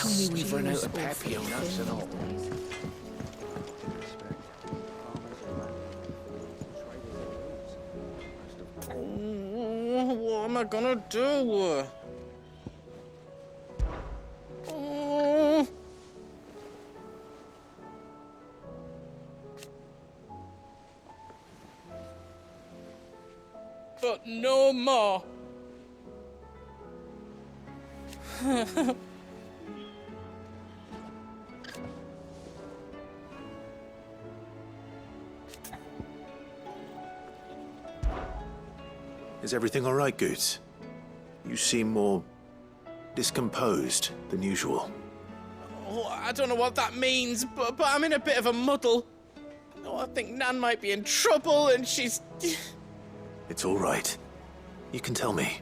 Tell me we've run out of Pepio nuts and all. What am I gonna do? But no more. Is everything all right, Goots? You seem more discomposed than usual. Oh, I don't know what that means, but I'm in a bit of a muddle. Oh, I think Nan might be in trouble, and she's... It's all right. You can tell me.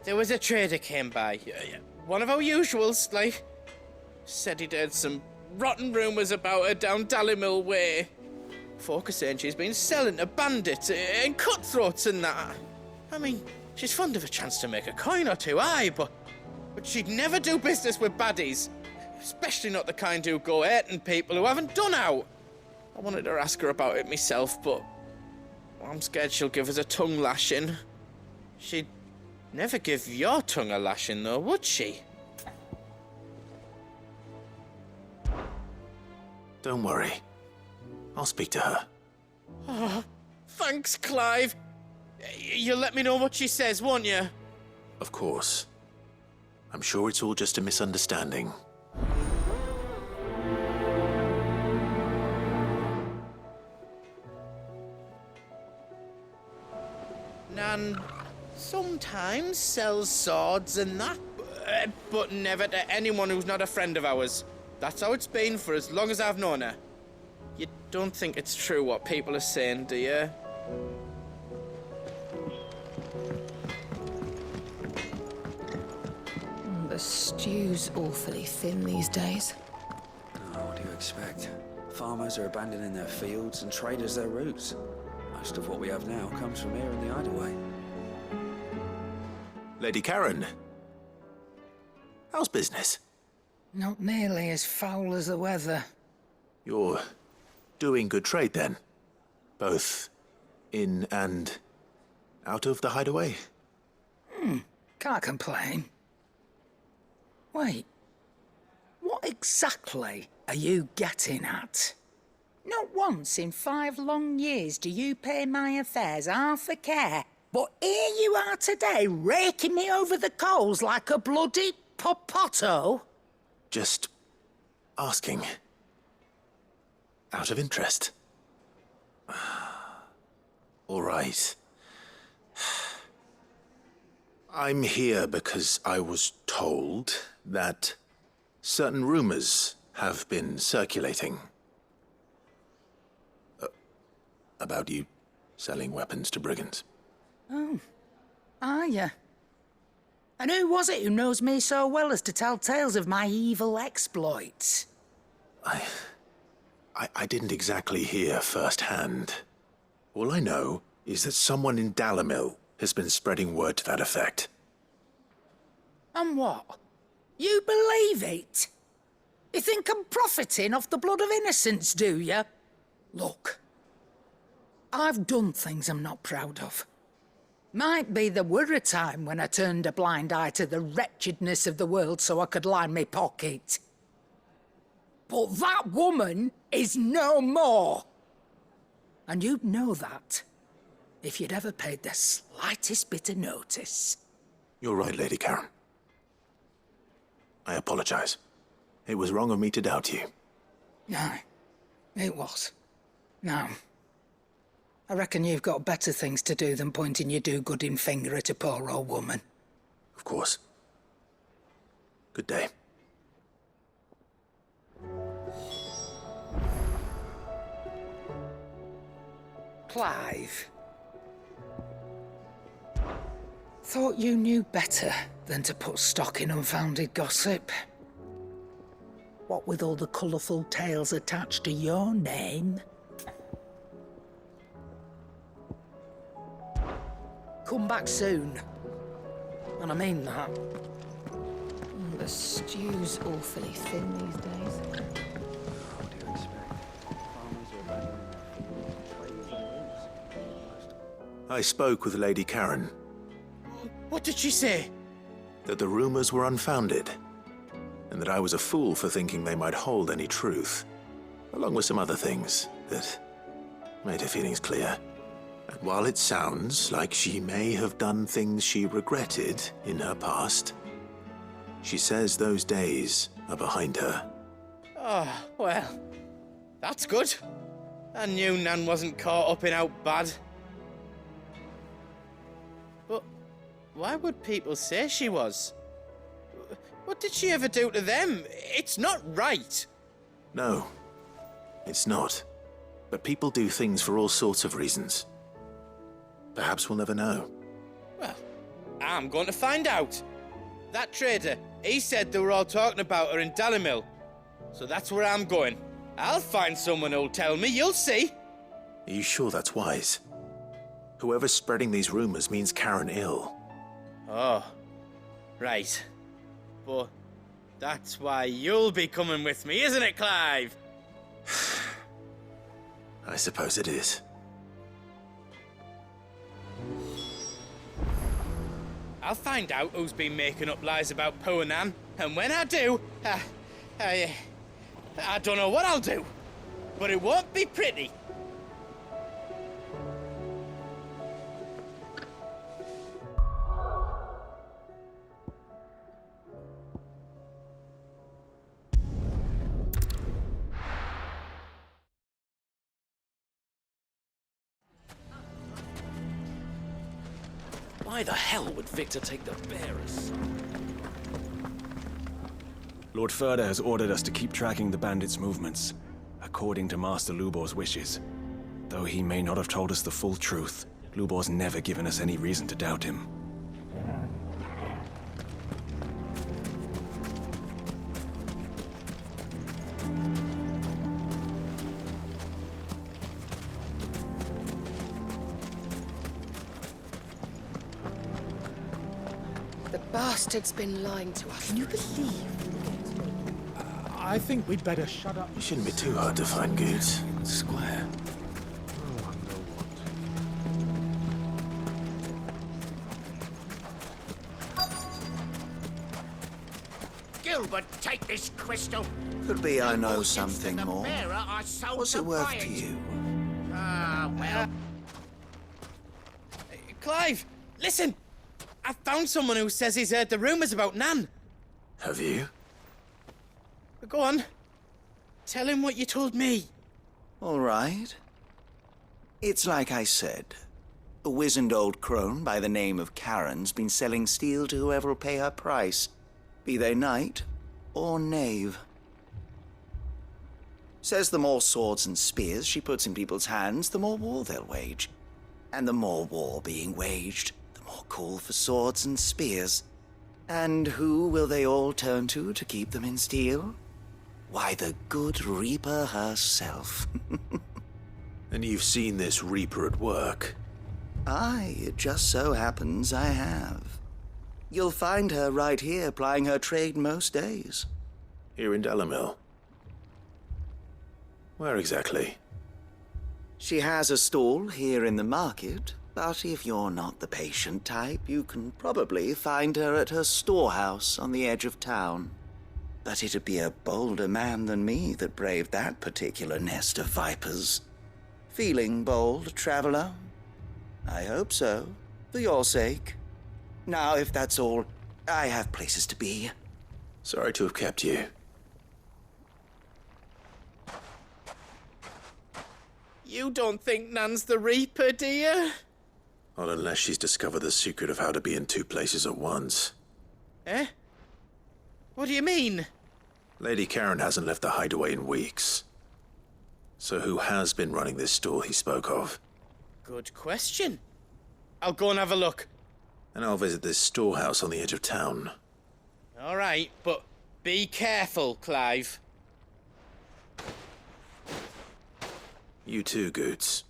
There was a trader came by. One of our usuals, like... Said he'd heard some rotten rumours about her down Dallymill Way. Folk are saying she's been selling to bandits and cutthroats and that. I mean, she's fond of a chance to make a coin or two, aye, but she'd never do business with baddies. Especially not the kind who go hurting people who haven't done out. I wanted to ask her about it myself, but I'm scared she'll give us a tongue lashing. She'd never give your tongue a lashing, though, would she? Don't worry. I'll speak to her. Oh, thanks, Clive. You'll let me know what she says, won't you? Of course. I'm sure it's all just a misunderstanding. Nan sometimes sells swords and that, but never to anyone who's not a friend of ours. That's how it's been for as long as I've known her. You don't think it's true what people are saying, do you? The stew's awfully thin these days. Oh, what do you expect? Farmers are abandoning their fields and traders their roots. Most of what we have now comes from here in the Hideaway. Lady Karen. How's business? Not nearly as foul as the weather. You're doing good trade, then? Both in and out of the Hideaway? Can't complain. Wait. What exactly are you getting at? Not once in 5 long years do you pay my affairs half a care, but here you are today, raking me over the coals like a bloody popoto? Just asking. Out of interest. All right. I'm here because I was told that certain rumors have been circulating. About you selling weapons to brigands. Oh, are you? And who was it who knows me so well as to tell tales of my evil exploits? I didn't exactly hear firsthand. All I know is that someone in Dallymill has been spreading word to that effect. And what? You believe it? You think I'm profiting off the blood of innocents, do you? Look, I've done things I'm not proud of. Might be there were a time when I turned a blind eye to the wretchedness of the world so I could line my pocket. But that woman is no more. And you'd know that if you'd ever paid the slightest bit of notice. You're right, Lady Karen. I apologize. It was wrong of me to doubt you. Aye, it was. Now, I reckon you've got better things to do than pointing your do-gooding finger at a poor old woman. Of course. Good day. Clive. Thought you knew better than to put stock in unfounded gossip. What with all the colourful tales attached to your name. come back soon. And I mean that. The stew's awfully thin these days. What do you expect? Farmers are abandoning their fields and trades their roots. I spoke with Lady Karen, What did she say? that the rumors were unfounded, and that I was a fool for thinking they might hold any truth, along with some other things that made her feelings clear. And while it sounds like she may have done things she regretted in her past, she says those days are behind her. Oh, well, that's good. I knew Nan wasn't caught up in out bad. But why would people say she was? What did she ever do to them? It's not right. No, it's not. But people do things for all sorts of reasons. Perhaps we'll never know. Well, I'm going to find out. That trader, he said they were all talking about her in Dalimil. So that's where I'm going. I'll find someone who'll tell me, you'll see. Are you sure that's wise? Whoever's spreading these rumors means Karen ill. Oh, right. But that's why you'll be coming with me, isn't it, Clive? I suppose it is. I'll find out who's been making up lies about poor Nan, and when I do, I don't know what I'll do, but it won't be pretty. Why the hell would Victor take the bearers? Lord Furder has ordered us to keep tracking the bandits' movements, according to Master Lubor's wishes. Though he may not have told us the full truth, Lubor's never given us any reason to doubt him. The bastard's been lying to us. Can you believe? I think we'd better shut up. It shouldn't be too hard to find goods. Square. Gilbert, take this crystal. Could be I know Since something the more. bearer I sold What's to it worth buy to you? Ah, well, Clive, listen! I found someone who says he's heard the rumours about Nan. Have you? Go on. Tell him what you told me. All right. It's like I said. A wizened old crone by the name of Karen's been selling steel to whoever'll pay her price, be they knight or knave. Says the more swords and spears she puts in people's hands, the more war they'll wage. And the more war being waged, the more call for swords and spears. And who will they all turn to keep them in steel? Why, the good Reaper herself. And you've seen this Reaper at work? Aye, it just so happens I have. You'll find her right here plying her trade most days. Here in Dalimil? Where exactly? She has a stall here in the market, but if you're not the patient type, you can probably find her at her storehouse on the edge of town. But it'd be a bolder man than me that braved that particular nest of vipers. Feeling bold, traveler? I hope so, for your sake. Now, if that's all, I have places to be. Sorry to have kept you. You don't think Nan's the Reaper, do you? Not unless she's discovered the secret of how to be in two places at once. Eh? What do you mean? Lady Karen hasn't left the hideaway in weeks. So who has been running this store he spoke of? Good question. I'll go and have a look. And I'll visit this storehouse on the edge of town. All right, but be careful, Clive. You too, Goots.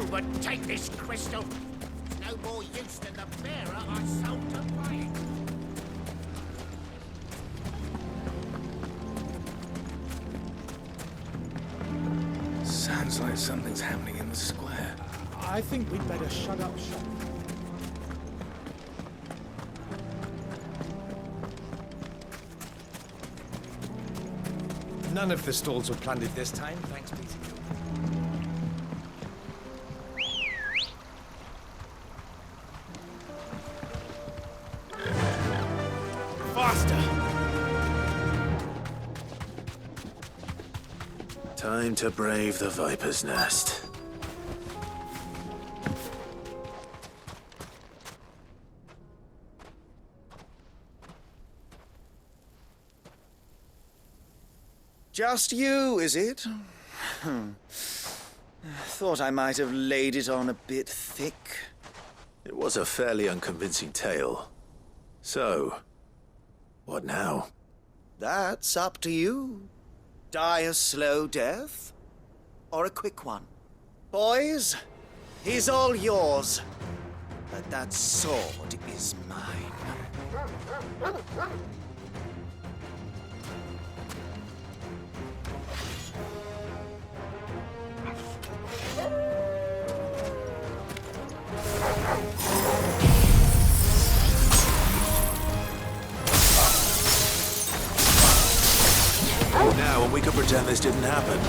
but take this crystal. It's no more use than the bearer I sold to buy it. Sounds like something's happening in the square. I think we'd better shut up shop. None of the stalls were plundered this time, thanks be to you. Faster! Time to brave the Viper's Nest. Just you, is it? Thought I might have laid it on a bit thick. It was a fairly unconvincing tale. So, what now? That's up to you. Die a slow death, or a quick one. Boys, he's all yours. But that sword is mine. Now, and we could pretend this didn't happen.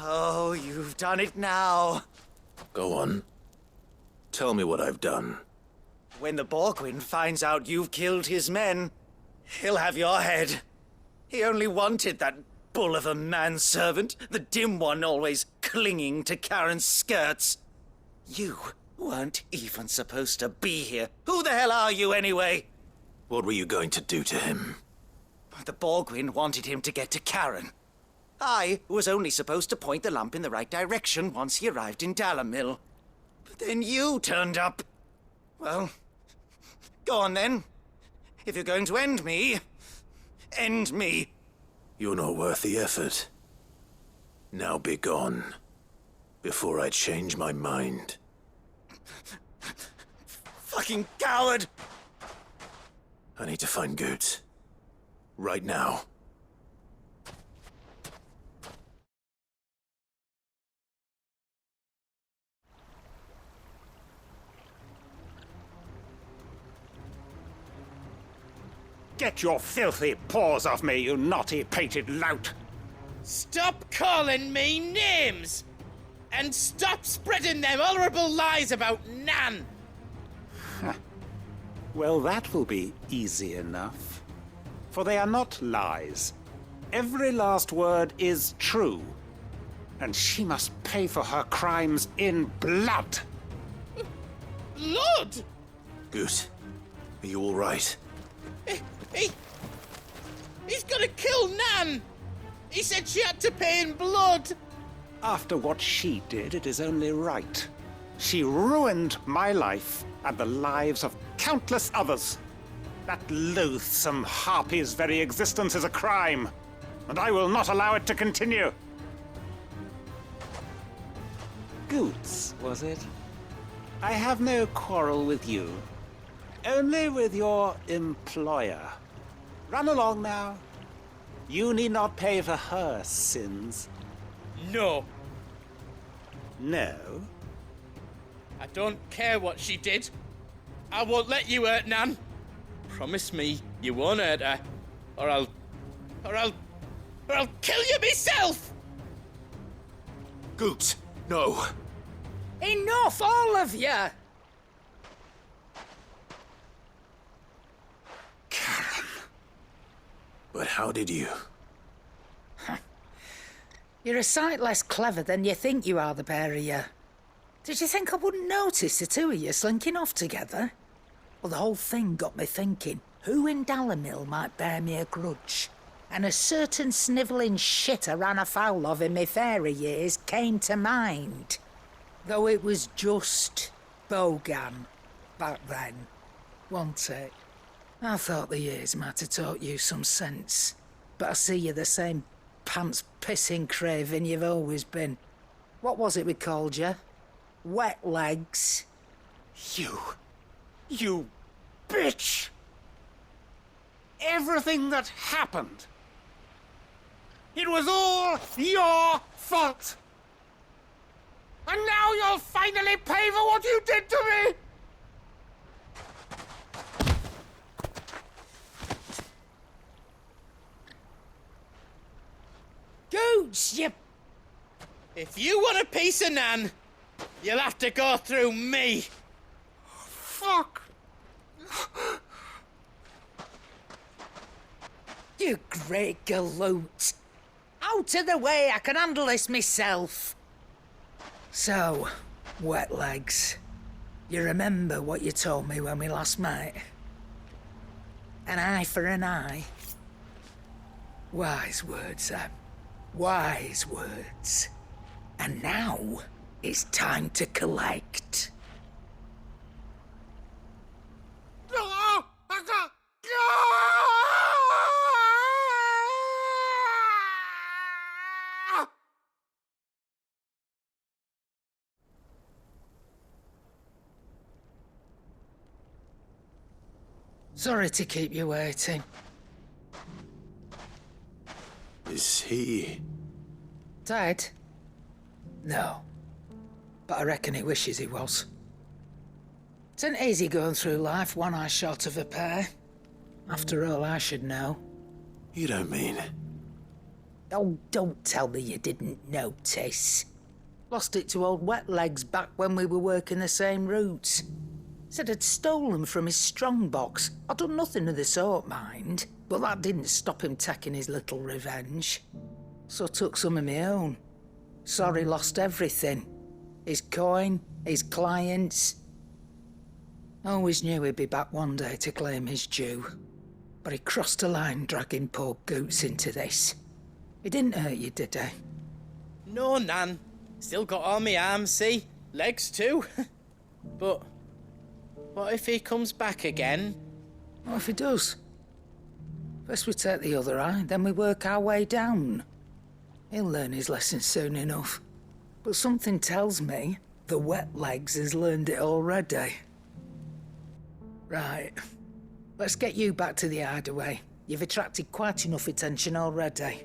Oh, you've done it now. Go on. Tell me what I've done. When the Borgwyn finds out you've killed his men, he'll have your head. He only wanted that bull of a manservant, the dim one always clinging to Karen's skirts. You weren't even supposed to be here. Who the hell are you anyway? What were you going to do to him? The Borgwyn wanted him to get to Karen. I was only supposed to point the lamp in the right direction once he arrived in Dalamil. But then you turned up. Well, go on then. If you're going to end me, end me. You're not worth the effort. Now be gone, before I change my mind. Fucking coward! I need to find Goots. Right now. Get your filthy paws off me, you naughty-pated lout! Stop calling me names! And stop spreading them horrible lies about Nan! Well, that will be easy enough. For they are not lies. Every last word is true. And she must pay for her crimes in blood. Blood? Goot, are you all right? He's gonna kill Nan! He said she had to pay in blood! After what she did, it is only right. She ruined my life and the lives of countless others. That loathsome harpy's very existence is a crime, and I will not allow it to continue. Goots, was it? I have no quarrel with you. Only with your employer. Run along now. You need not pay for her sins. No. No? I don't care what she did. I won't let you hurt Nan. Promise me you won't hurt her, or I'll kill you myself! Goots, no. Enough, all of you! Karen. But how did you? You're a sight less clever than you think you are, the pair of you. Did you think I wouldn't notice the two of you slinking off together? Well, the whole thing got me thinking, who in Dalimil might bear me a grudge? And a certain snivelling shit I ran afoul of in my fairy years came to mind. Though it was just Bogan back then, wasn't it? I thought the years might have taught you some sense, but I see you're the same pants-pissing craven you've always been. What was it we called you? Wet legs? You bitch! Everything that happened, it was all your fault! And now you'll finally pay for what you did to me! Goots, you... If you want a piece of Nan, you'll have to go through me. Fuck! You great galoot. Out of the way, I can handle this myself. So, wet legs, you remember what you told me when we last met? An eye for an eye. Wise words, Sam. Wise words. And now, it's time to collect. Sorry to keep you waiting. Is he... Dead? No. But I reckon he wishes he was. It ain't easy going through life one eye short of a pair. After all, I should know. You don't mean... Oh, don't tell me you didn't notice. Lost it to old Wet Legs back when we were working the same routes. Said I'd stolen from his strongbox. I'd done nothing of the sort, mind. But that didn't stop him taking his little revenge. So I took some of my own. Sorry, lost everything. His coin, his clients. Always knew he'd be back one day to claim his due. But he crossed a line dragging poor Goots into this. He didn't hurt you, did he? No, Nan. Still got all my arms, see? Legs too. But what if he comes back again? What if he does? First we take the other eye, then we work our way down. He'll learn his lesson soon enough. But something tells me the Wet Legs has learned it already. Right. Let's get you back to the hideaway. You've attracted quite enough attention already.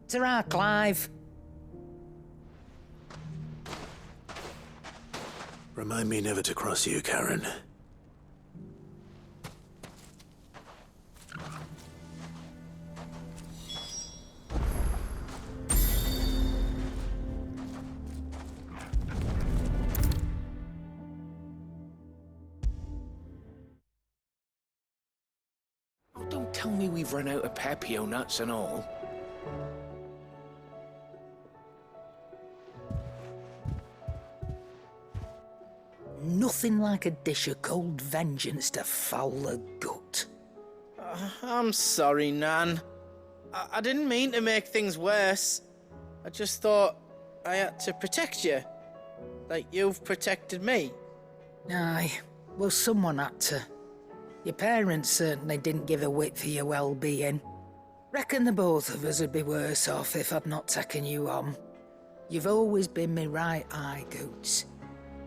Ta-ra, Clive. Remind me never to cross you, Karen. Oh, don't tell me we've run out of Pepio nuts and all. Nothing like a dish of cold vengeance to foul the gut. I'm sorry, Nan. I didn't mean to make things worse. I just thought I had to protect you. Like you've protected me. Aye, well, someone had to. Your parents certainly didn't give a whit for your well-being. Reckon the both of us would be worse off if I'd not taken you on. You've always been me right eye, Goots.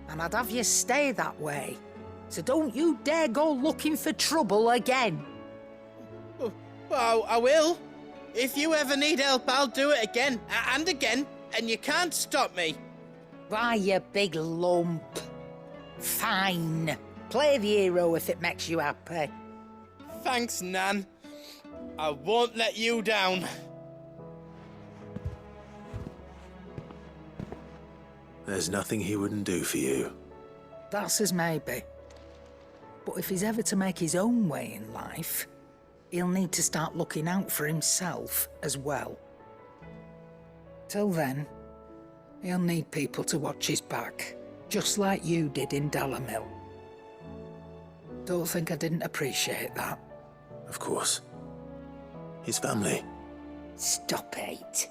And I'd have you stay that way. So don't you dare go looking for trouble again. Well, I will. If you ever need help, I'll do it again and again, and you can't stop me. Why, you big lump. Fine. Play the hero if it makes you happy. Thanks, Nan. I won't let you down. There's nothing he wouldn't do for you. That's as maybe. But if he's ever to make his own way in life, he'll need to start looking out for himself as well. Till then, he'll need people to watch his back, just like you did in Dalimil. Don't think I didn't appreciate that. Of course. His family. Stop it.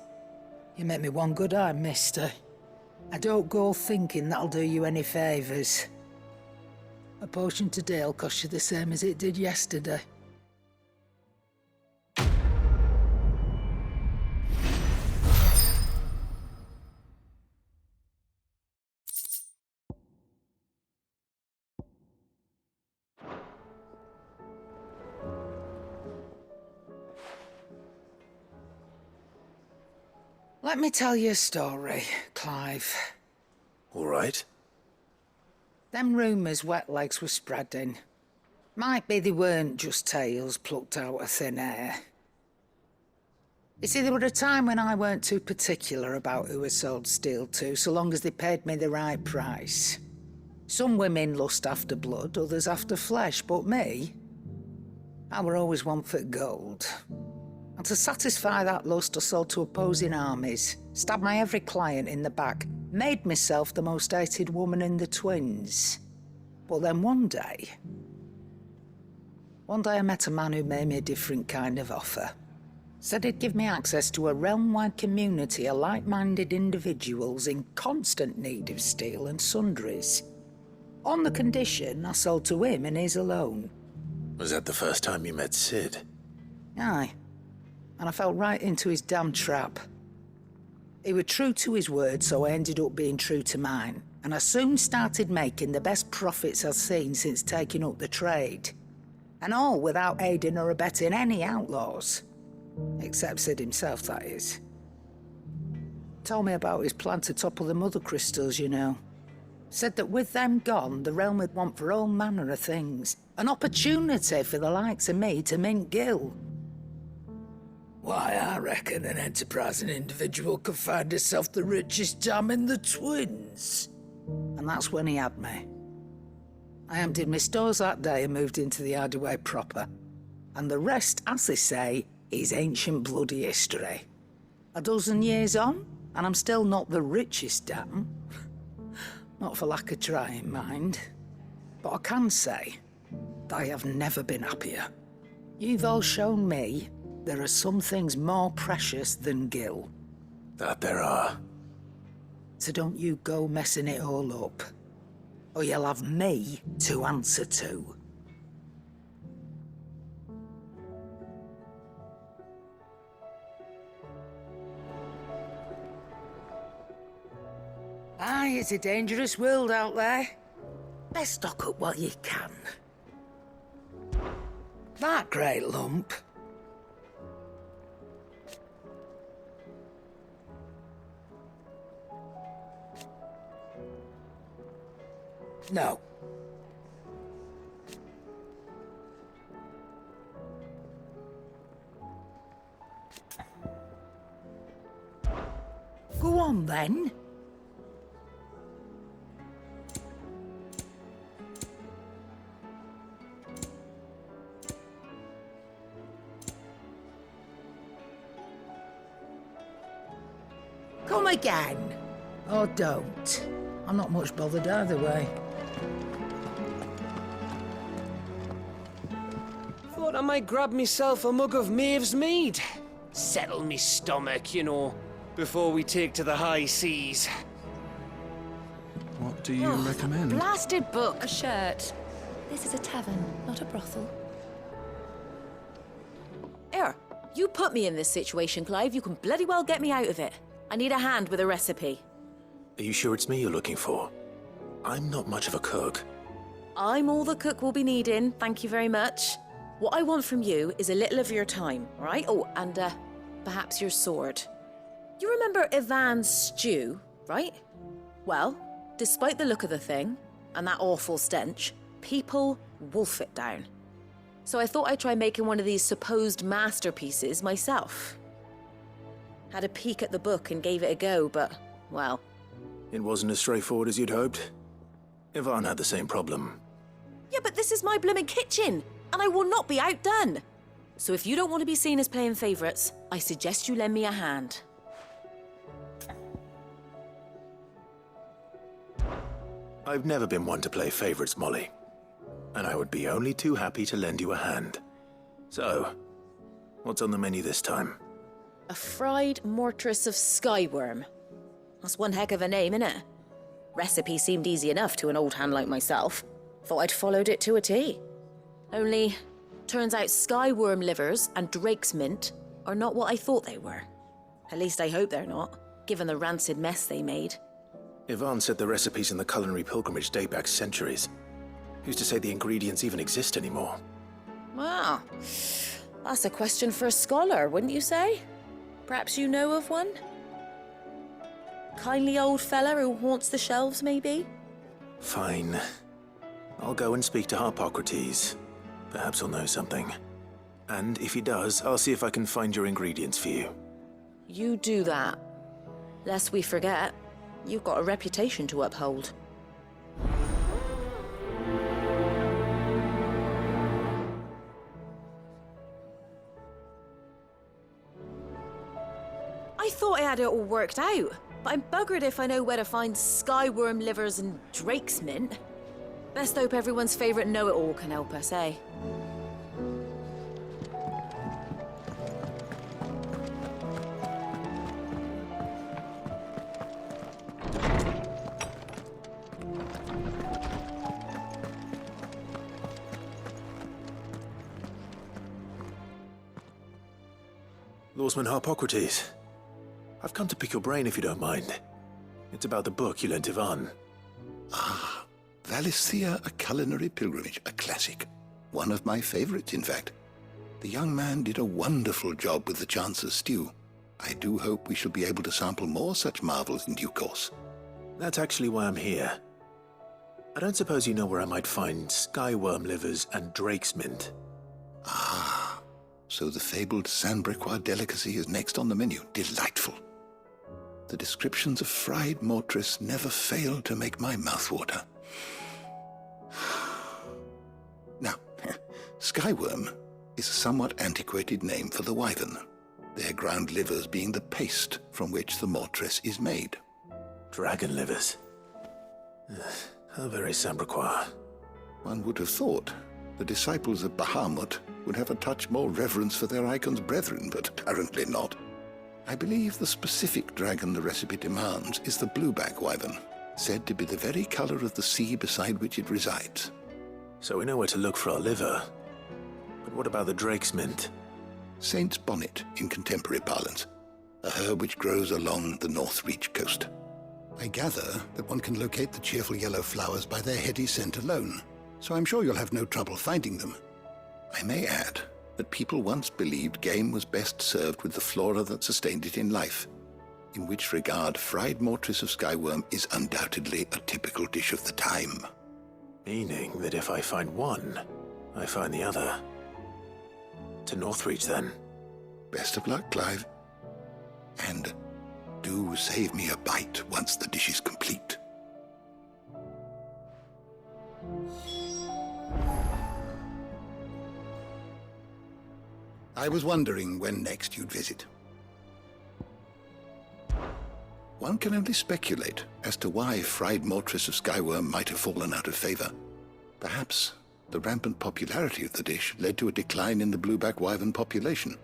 You make me one good eye, mister. I don't go thinking that'll do you any favours. A potion today will cost you the same as it did yesterday. Let me tell you a story, Clive. All right. Them rumours Wetlegs were spreading. Might be they weren't just tales plucked out of thin air. You see, there were a time when I weren't too particular about who I sold steel to, so long as they paid me the right price. Some women lust after blood, others after flesh, but me, I were always one for gold. And to satisfy that lust, I sold to opposing armies, stabbed my every client in the back, made myself the most hated woman in the twins. But then one day I met a man who made me a different kind of offer. Said he'd give me access to a realm-wide community of like-minded individuals in constant need of steel and sundries. On the condition I sold to him and his alone. Was that the first time you met Sid? Aye. And I fell right into his damn trap. He was true to his word, so I ended up being true to mine. And I soon started making the best profits I've seen since taking up the trade. And all without aiding or abetting any outlaws. Except Sid himself, that is. Told me about his plan to topple the mother crystals, you know. Said that with them gone, the realm would want for all manner of things. An opportunity for the likes of me to mint gil. Why, I reckon an enterprising individual could find himself the richest dam in the twins. And that's when he had me. I emptied my stores that day and moved into the hideaway proper. And the rest, as they say, is ancient bloody history. A dozen years on, and I'm still not the richest dam. Not for lack of trying, mind. But I can say that I have never been happier. You've all shown me there are some things more precious than gil. That there are. So don't you go messing it all up, or you'll have me to answer to. Aye, it's a dangerous world out there. Best stock up while you can. That great lump. No. Go on, then. Come again. Or don't. I'm not much bothered either way. Thought I might grab myself a mug of Maeve's mead. Settle me stomach, you know, before we take to the high seas. What do you recommend? Blasted book. A shirt. This is a tavern, not a brothel. Here, you put me in this situation, Clive. You can bloody well get me out of it. I need a hand with a recipe. Are you sure it's me you're looking for? I'm not much of a cook. I'm all the cook will be needing, thank you very much. What I want from you is a little of your time, all right? Oh, and perhaps your sword. You remember Ivan's stew, right? Well, despite the look of the thing, and that awful stench, people wolf it down. So I thought I'd try making one of these supposed masterpieces myself. Had a peek at the book and gave it a go, but, well... It wasn't as straightforward as you'd hoped. Ivan had the same problem. Yeah, but this is my blooming kitchen, and I will not be outdone. So if you don't want to be seen as playing favourites, I suggest you lend me a hand. I've never been one to play favorites, Molly. And I would be only too happy to lend you a hand. So, what's on the menu this time? A fried mortress of skyworm. That's one heck of a name, innit? Recipe seemed easy enough to an old hand like myself. Thought I'd followed it to a T. Only, turns out skyworm livers and drake's mint are not what I thought they were. At least I hope they're not, given the rancid mess they made. Ivan said the recipes in the culinary pilgrimage date back centuries. Who's to say the ingredients even exist anymore? Well, that's a question for a scholar, wouldn't you say? Perhaps you know of one? Kindly old fella who haunts the shelves, maybe? Fine. I'll go and speak to Harpocrates. Perhaps he'll know something. And if he does, I'll see if I can find your ingredients for you. You do that. Lest we forget, you've got a reputation to uphold. I thought I had it all worked out, but I'm buggered if I know where to find skyworm livers and drake's mint. Best hope everyone's favourite know-it-all can help us, eh? Lawsman Harpocrates. I've come to pick your brain if you don't mind. It's about the book you lent Ivan. Ah, Valisthea, A Culinary Pilgrimage, a classic. One of my favorites, in fact. The young man did a wonderful job with the Chance's stew. I do hope we shall be able to sample more such marvels in due course. That's actually why I'm here. I don't suppose you know where I might find skyworm livers and drake's mint. Ah, so the fabled Sandbrequois delicacy is next on the menu. Delightful. The descriptions of fried mortress never fail to make my mouth water. Now, skyworm is a somewhat antiquated name for the wyvern, their ground livers being the paste from which the mortress is made. Dragon livers. How very Sandbrequois. One would have thought the disciples of Bahamut would have a touch more reverence for their icon's brethren, but apparently not. I believe the specific dragon the recipe demands is the blueback wyvern, said to be the very color of the sea beside which it resides. So we know where to look for our liver. But what about the drake's mint? Saint's bonnet in contemporary parlance, a herb which grows along the North Reach coast. I gather that one can locate the cheerful yellow flowers by their heady scent alone, so I'm sure you'll have no trouble finding them. I may add that people once believed game was best served with the flora that sustained it in life, in which regard fried mortress of skyworm is undoubtedly a typical dish of the time. Meaning that if I find one, I find the other. To Northreach, then. Best of luck, Clive. And do save me a bite once the dish is complete. I was wondering when next you'd visit. One can only speculate as to why fried mortress of skyworm might have fallen out of favor. Perhaps the rampant popularity of the dish led to a decline in the blueback wyvern population.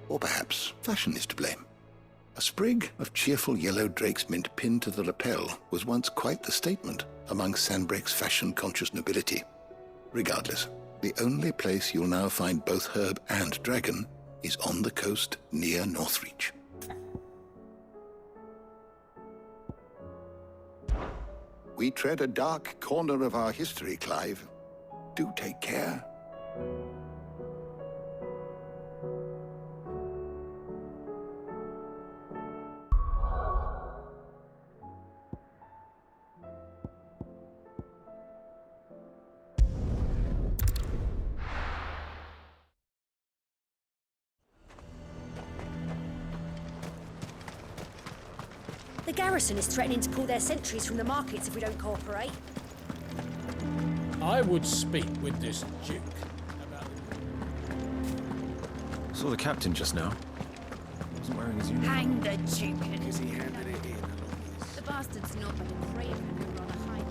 Or perhaps fashion is to blame. A sprig of cheerful yellow drake's mint pinned to the lapel was once quite the statement among Sandbreque's fashion-conscious nobility. Regardless, the only place you'll now find both herb and dragon is on the coast near Northreach. We tread a dark corner of our history, Clive. Do take care. The garrison is threatening to pull their sentries from the markets if we don't cooperate. I would speak with this Duke about... Saw the captain just now. Wasn't wearing his uniform. Hang the Duke. Because he handed it in. The bastard's not but a craven and rather high.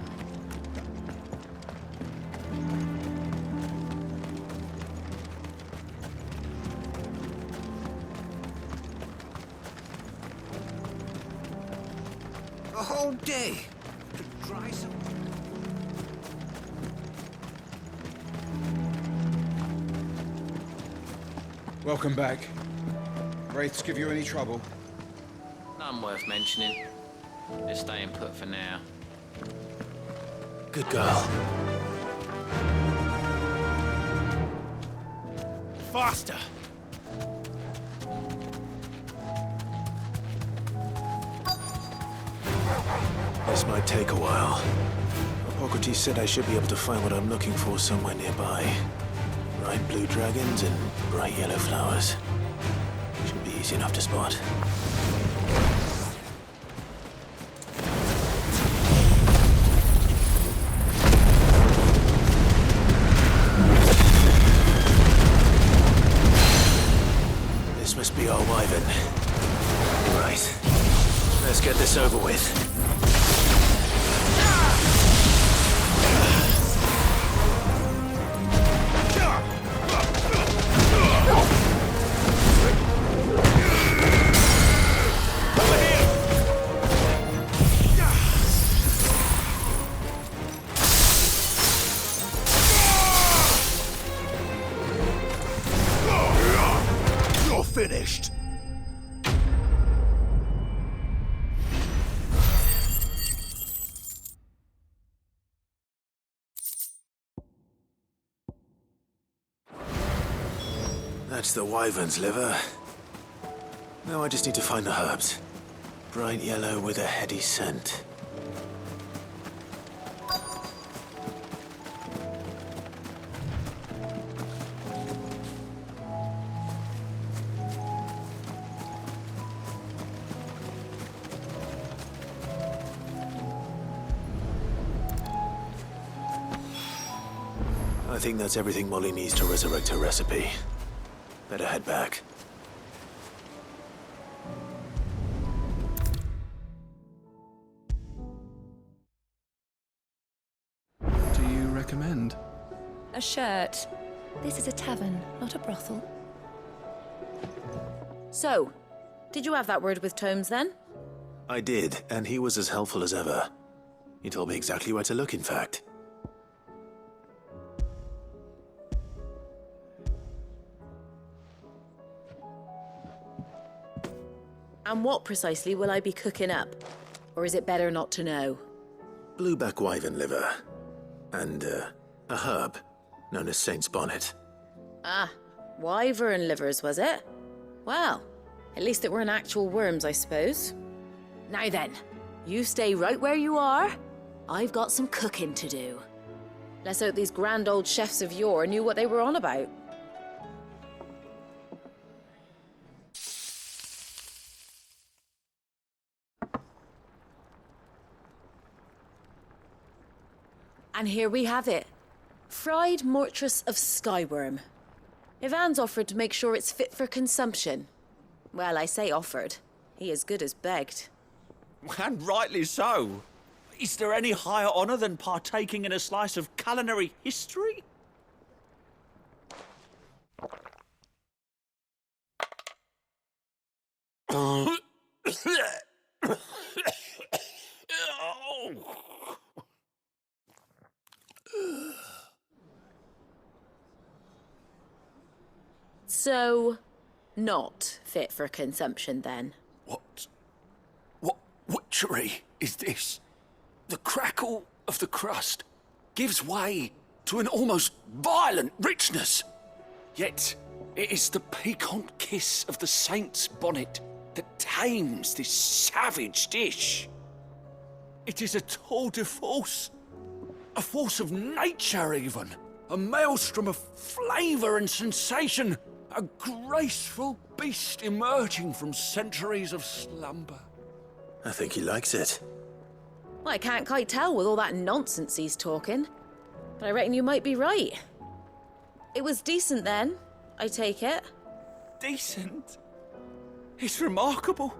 A whole day to dry some. Welcome back. Wraiths give you any trouble? None worth mentioning. They're staying put for now. Good girl. Faster! This might take a while. Hippocrates said I should be able to find what I'm looking for somewhere nearby. Bright blue dragons and bright yellow flowers. Should be easy enough to spot. This must be our wyvern. Right. Let's get this over with. You're finished. That's the wyvern's liver. Now I just need to find the herbs. Bright yellow with a heady scent. I think that's everything Molly needs to resurrect her recipe. Better head back. Do you recommend? A shirt. This is a tavern, not a brothel. So, did you have that word with Tomes then? I did, and he was as helpful as ever. He told me exactly where to look, in fact. And what precisely will I be cooking up? Or is it better not to know? Blueback wyvern liver. And, a herb known as Saint's Bonnet. Ah, wyvern livers, was it? Well, at least it weren't actual worms, I suppose. Now then, you stay right where you are. I've got some cooking to do. Let's hope these grand old chefs of yore knew what they were on about. And here we have it. Fried mortress of skyworm. Ivan's offered to make sure it's fit for consumption. Well, I say offered. He as good as begged. And rightly so. Is there any higher honour than partaking in a slice of culinary history? So, not fit for consumption then? What witchery is this? The crackle of the crust gives way to an almost violent richness. Yet, it is the piquant kiss of the saint's bonnet that tames this savage dish. It is a tour de force, a force of nature even, a maelstrom of flavour and sensation, a graceful beast emerging from centuries of slumber. I think he likes it. Well, I can't quite tell with all that nonsense he's talking, but I reckon you might be right. It was decent then, I take it. Decent? It's remarkable,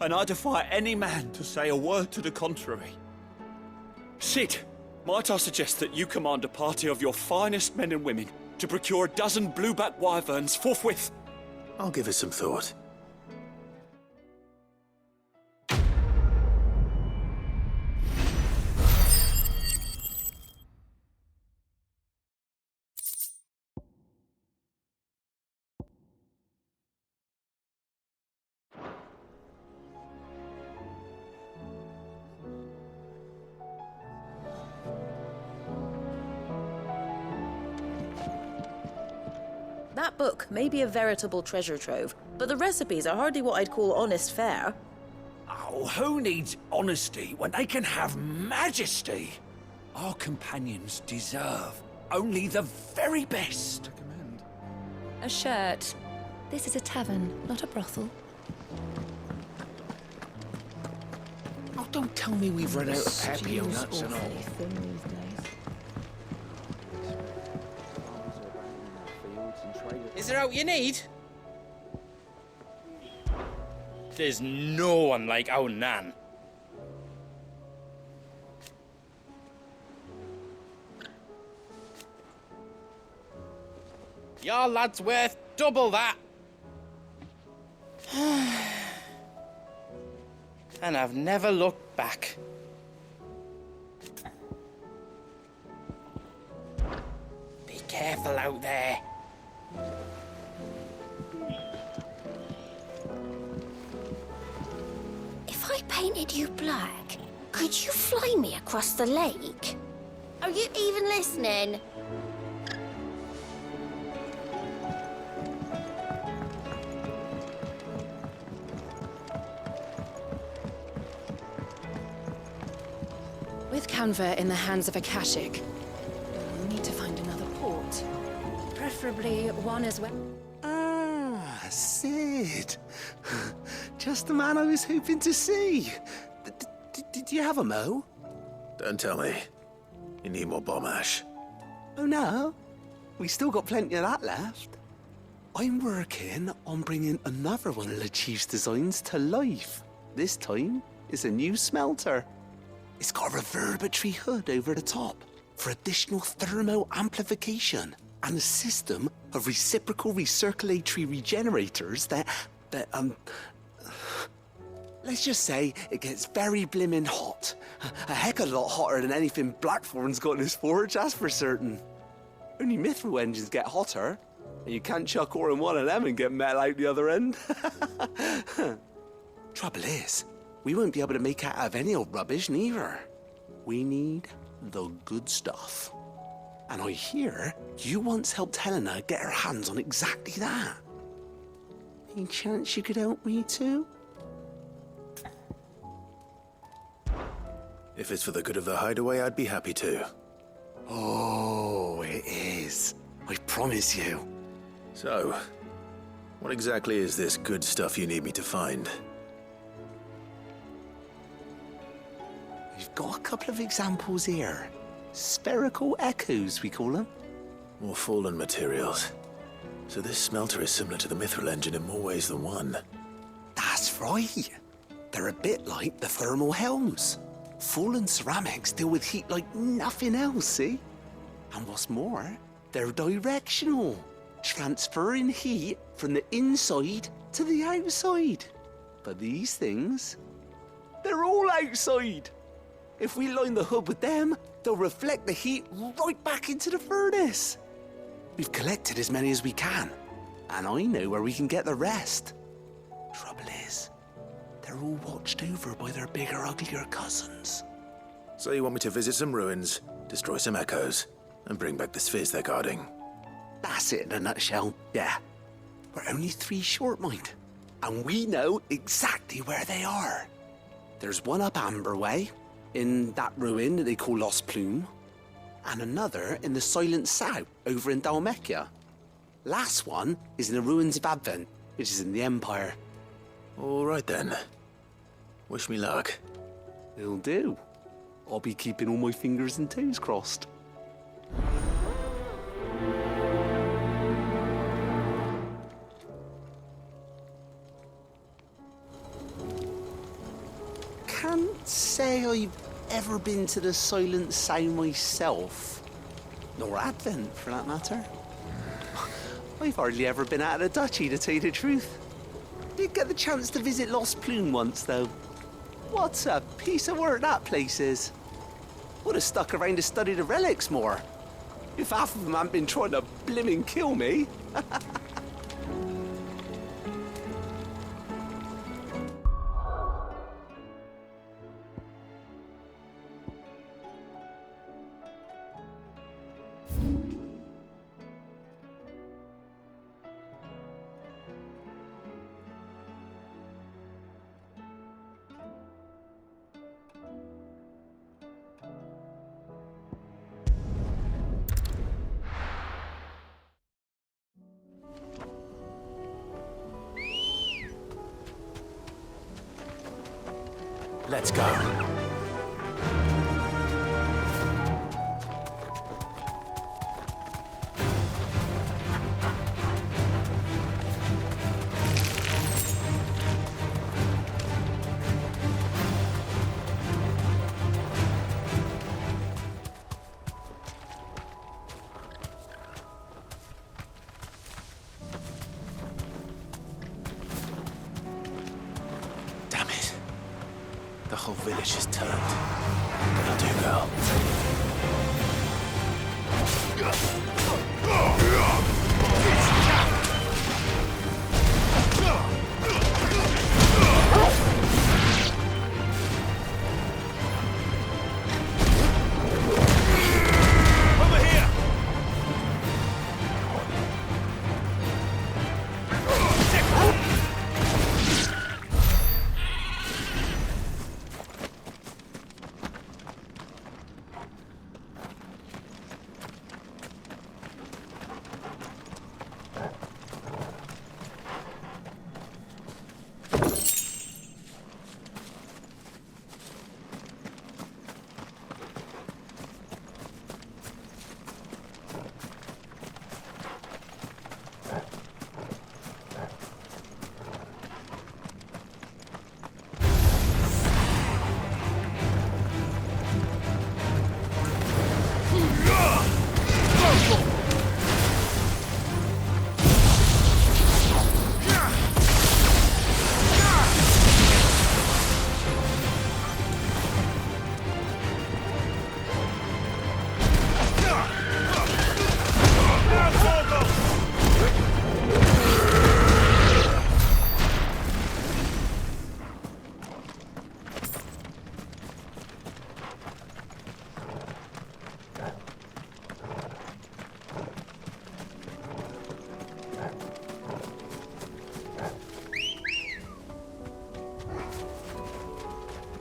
and I defy any man to say a word to the contrary. Sid, might I suggest that you command a party of your finest men and women to procure a dozen blueback wyverns forthwith? I'll give it some thought. That book may be a veritable treasure trove, but the recipes are hardly what I'd call honest fare. Oh, who needs honesty when they can have majesty? Our companions deserve only the very best. A shirt. This is a tavern, not a brothel. Oh, don't tell me we've run out of papio nuts and all. Is there out you need? There's no one like our Nan. Your lad's worth double that. And I've never looked back. Be careful out there. If I painted you black, could you fly me across the lake? Are you even listening? With Canva in the hands of a Akashic, we'll need to find another port. Preferably one as well. Ah, Sid. Just the man I was hoping to see. Did you have a mo? Don't tell me. You need more bomb ash. Oh, no. We still got plenty of that left. I'm working on bringing another one of the Chief's designs to life. This time, it's a new smelter. It's got a reverberatory hood over the top for additional thermal amplification and a system of reciprocal recirculatory regenerators that let's just say it gets very blimmin' hot. A heck of a lot hotter than anything Blackthorn's got in his forge, that's for certain. Only mithril engines get hotter, and you can't chuck ore in one of them and get metal out the other end. Trouble is, we won't be able to make out of any old rubbish neither. We need the good stuff. And I hear you once helped Helena get her hands on exactly that. Any chance you could help me too? If it's for the good of the hideaway, I'd be happy to. Oh, it is. I promise you. So, what exactly is this good stuff you need me to find? We've got a couple of examples here. Spherical echoes, we call them. More fallen materials. So this smelter is similar to the mithril engine in more ways than one. That's right. They're a bit like the thermal helms. Fallen ceramics deal with heat like nothing else, see? And what's more, they're directional, transferring heat from the inside to the outside. But these things, they're all outside. If we line the hood with them, they'll reflect the heat right back into the furnace. We've collected as many as we can, And I know where we can get the rest. Trouble is, they're all watched over by their bigger, uglier cousins. So you want me to visit some ruins, destroy some echoes, and bring back the spheres they're guarding? That's it in a nutshell, yeah. We're only 3 short, mind. And we know exactly where they are. There's one up Amber Way, in that ruin that they call Lost Plume, and another in the Silent South, over in Dalmekia. Last one is in the ruins of Advent, which is in the Empire. All right then. Wish me luck. Will do. I'll be keeping all my fingers and toes crossed. Can't say I've ever been to the Silent Sound myself. Nor Advent, for that matter. I've hardly ever been out of the duchy, to tell you the truth. Did get the chance to visit Lost Plume once, though. What a piece of work that place is. Would have stuck around to study the relics more. If half of them hadn't been trying to blimmin' kill me. Let's go. Damn it. The whole village has turned. That'll do, girl. Over here!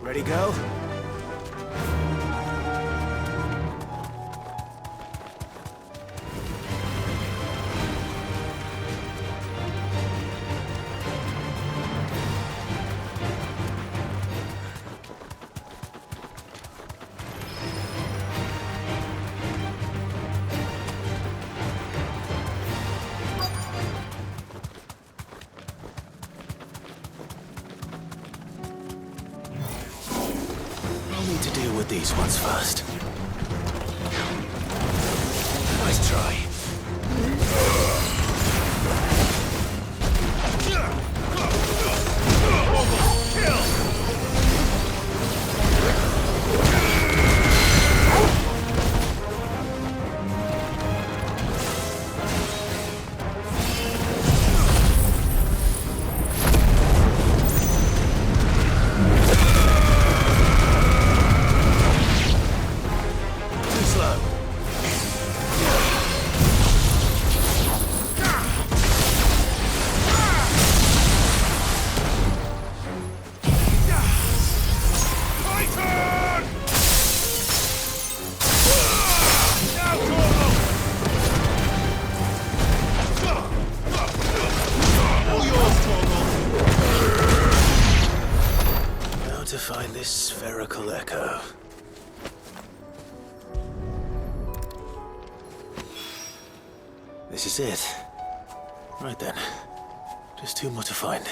Ready, go? Need to deal with these ones first. Nice try. This is it. Right then. Just two more to find.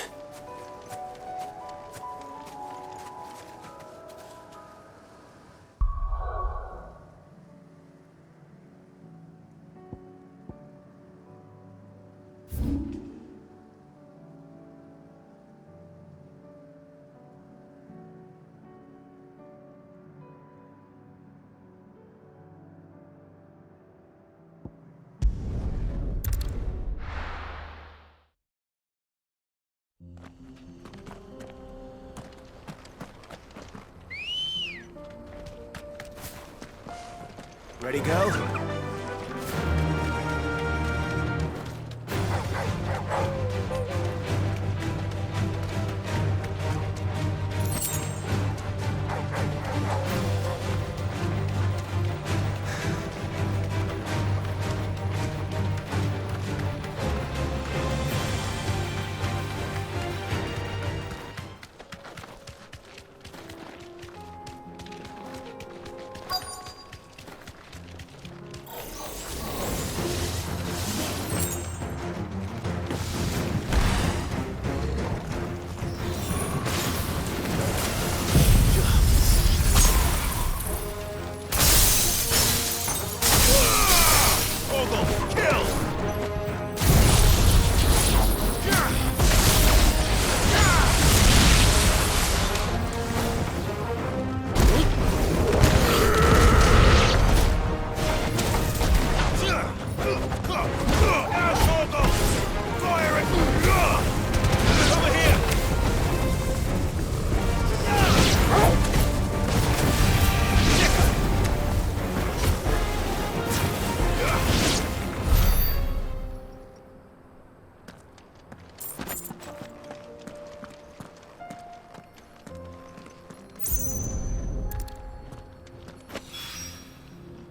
Ready, go?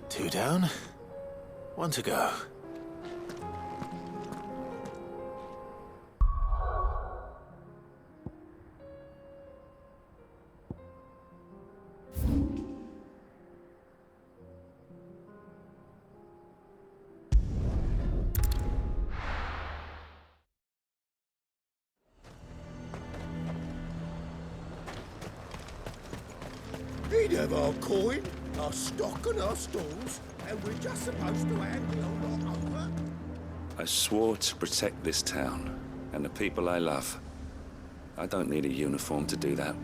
Two down, one to go. He'd have our coin, our stock and our stalls, and we're just supposed to hand the old lot over. I swore to protect this town and the people I love. I don't need a uniform to do that.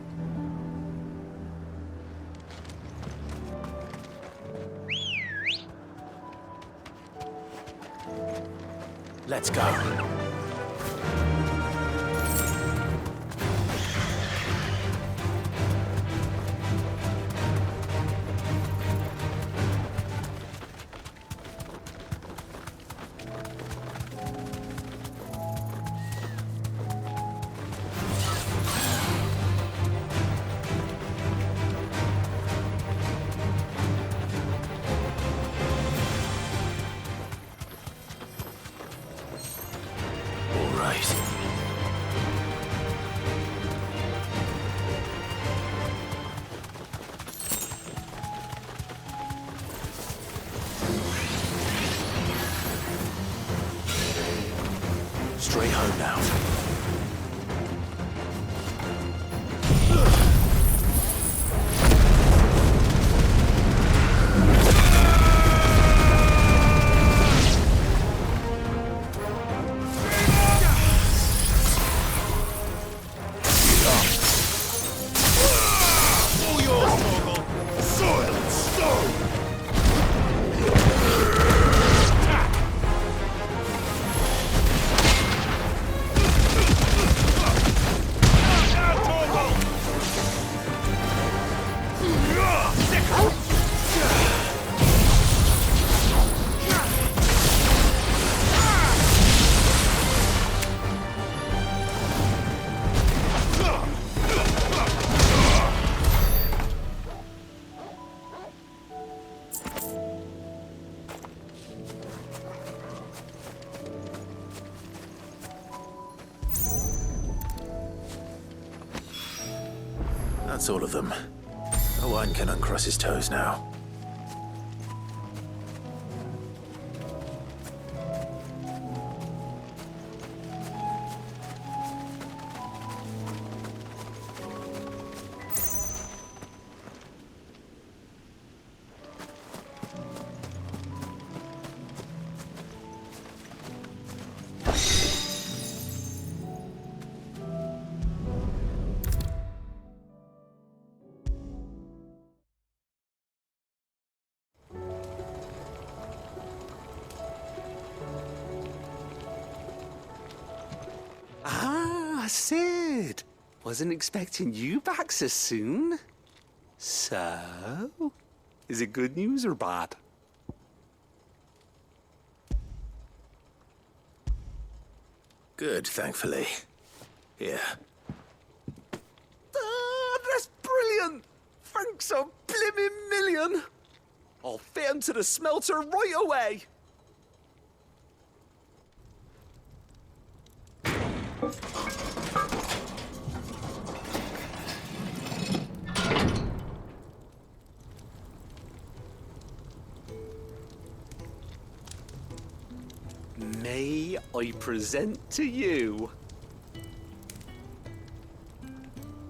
Let's go. Straight home now. That's all of them. No one can uncross his toes now. Sid. Wasn't expecting you back so soon. So, is it good news or bad? Good, thankfully. Here. That's brilliant! Thanks a blimmin' million! I'll fit 'em to the smelter right away! May I present to you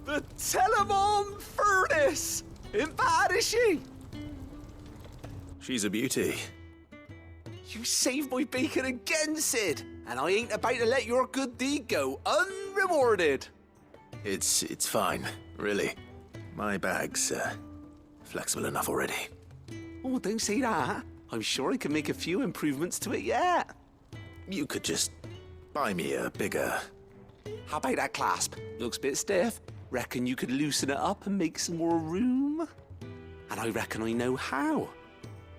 the Telemon Furnace! Ain't bad, is she? She's a beauty. You saved my bacon again, Sid, and I ain't about to let your good deed go unrewarded. It's fine, really. My bag's flexible enough already. Oh, don't say that. I'm sure I can make a few improvements to it yet. You could just buy me a bigger... How about that clasp? Looks a bit stiff. Reckon you could loosen it up and make some more room? And I reckon I know how.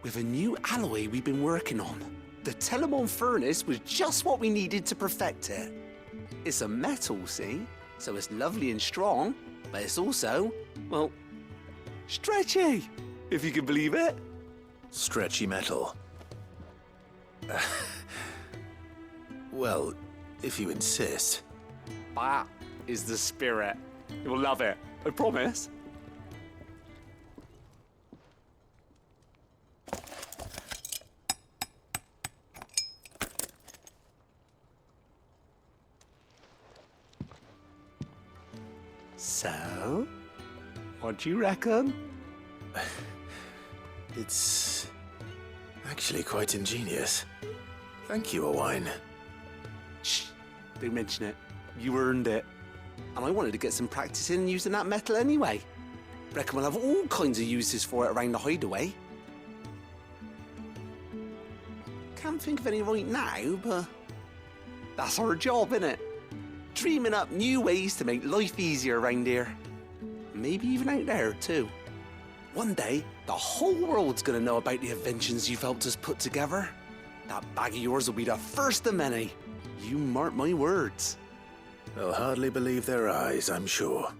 With a new alloy we've been working on. The Telemon Furnace was just what we needed to perfect it. It's a metal, see? So it's lovely and strong, but it's also, well, stretchy, if you can believe it. Stretchy metal. Well, if you insist. That is the spirit. You'll love it, I promise. So, what do you reckon? It's actually quite ingenious. Thank you, Owain. Shh, don't mention it. You earned it. And I wanted to get some practice in using that metal anyway. Reckon we'll have all kinds of uses for it around the hideaway. Can't think of any right now, but that's our job, innit? Dreaming up new ways to make life easier around here. Maybe even out there, too. One day, the whole world's gonna know about the inventions you've helped us put together. That bag of yours will be the first of many. You mark my words. They'll hardly believe their eyes, I'm sure.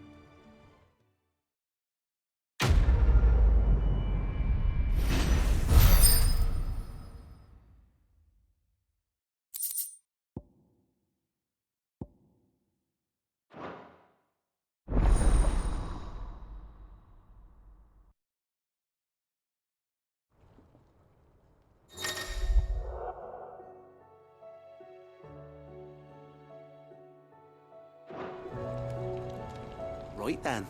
Right then,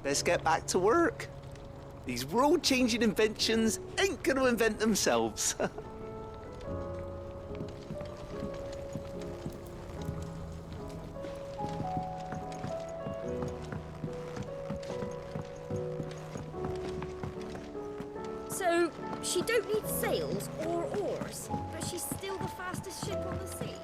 let's get back to work. These world-changing inventions ain't gonna invent themselves. So, she don't need sails or oars, but she's still the fastest ship on the sea.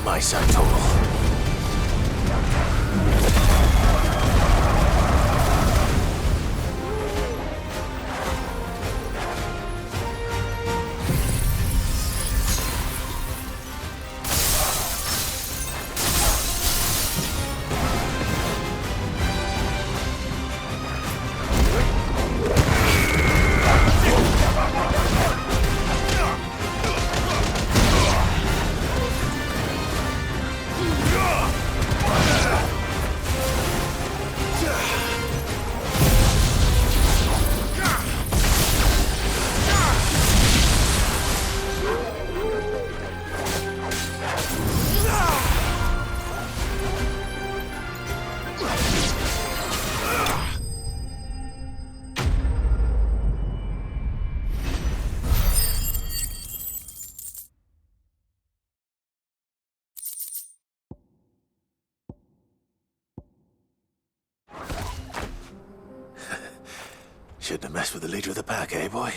on my side, Torgal. Shouldn't have messed with the leader of the pack, eh, boy?